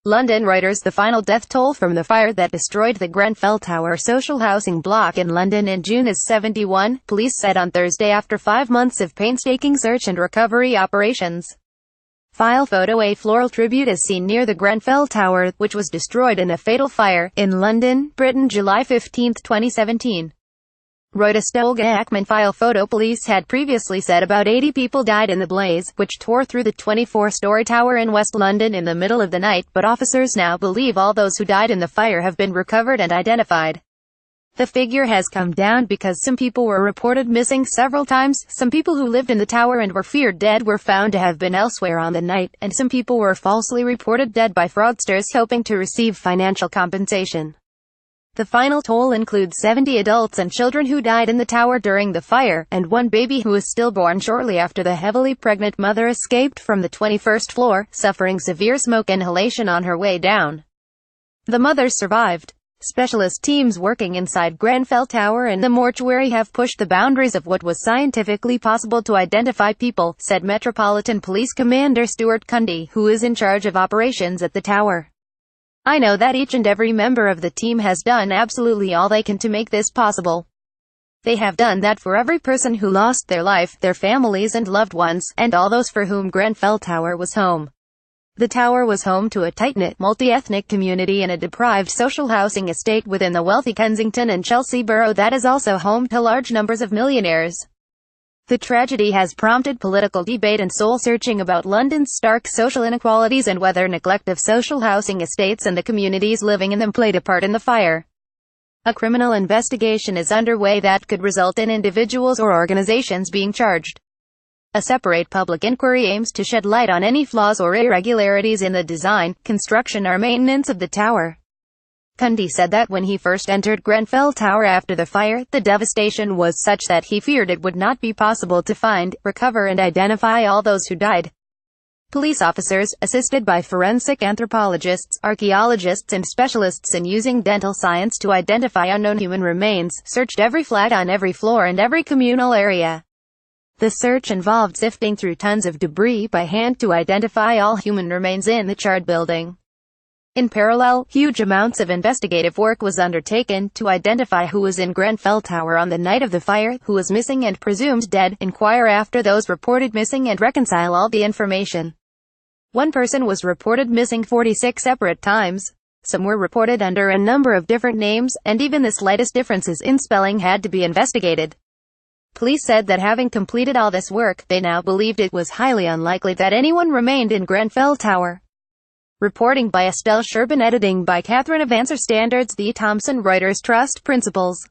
London Reuters. The final death toll from the fire that destroyed the Grenfell Tower social housing block in London in June is 71, police said on Thursday after 5 months of painstaking search and recovery operations. File photo. A floral tribute is seen near the Grenfell Tower, which was destroyed in a fatal fire, in London, Britain, July 15, 2017. REUTERSTolga AkmenFile PhotoPolice had previously said about 80 people died in the blaze, which tore through the 24-story tower in West London in the middle of the night, but officers now believe all those who died in the fire have been recovered and identified. The figure has come down because some people were reported missing several times, some people who lived in the tower and were feared dead were found to have been elsewhere on the night, and some people were falsely reported dead by fraudsters hoping to receive financial compensation. The final toll includes 70 adults and children who died in the tower during the fire, and one baby who was stillborn shortly after the heavily pregnant mother escaped from the 21st floor, suffering severe smoke inhalation on her way down. The mother survived. Specialist teams working inside Grenfell Tower and the mortuary have pushed the boundaries of what was scientifically possible to identify people, said Metropolitan Police Commander Stuart Cundy, who is in charge of operations at the tower. I know that each and every member of the team has done absolutely all they can to make this possible. They have done that for every person who lost their life, their families and loved ones, and all those for whom Grenfell Tower was home. The tower was home to a tight-knit, multi-ethnic community in a deprived social housing estate within the wealthy Kensington and Chelsea borough that is also home to large numbers of millionaires. The tragedy has prompted political debate and soul-searching about London's stark social inequalities and whether neglect of social housing estates and the communities living in them played a part in the fire. A criminal investigation is underway that could result in individuals or organizations being charged. A separate public inquiry aims to shed light on any flaws or irregularities in the design, construction or maintenance of the tower. Cundy said that when he first entered Grenfell Tower after the fire, the devastation was such that he feared it would not be possible to find, recover and identify all those who died. Police officers, assisted by forensic anthropologists, archaeologists and specialists in using dental science to identify unknown human remains, searched every flat on every floor and every communal area. The search involved sifting through tons of debris by hand to identify all human remains in the charred building. In parallel, huge amounts of investigative work was undertaken to identify who was in Grenfell Tower on the night of the fire, who was missing and presumed dead, inquire after those reported missing and reconcile all the information. One person was reported missing 46 separate times. Some were reported under a number of different names, and even the slightest differences in spelling had to be investigated. Police said that having completed all this work, they now believed it was highly unlikely that anyone remained in Grenfell Tower. Reporting by Estelle Sherbin, editing by Catherine of Answer Standards. The Thomson Reuters Trust Principles.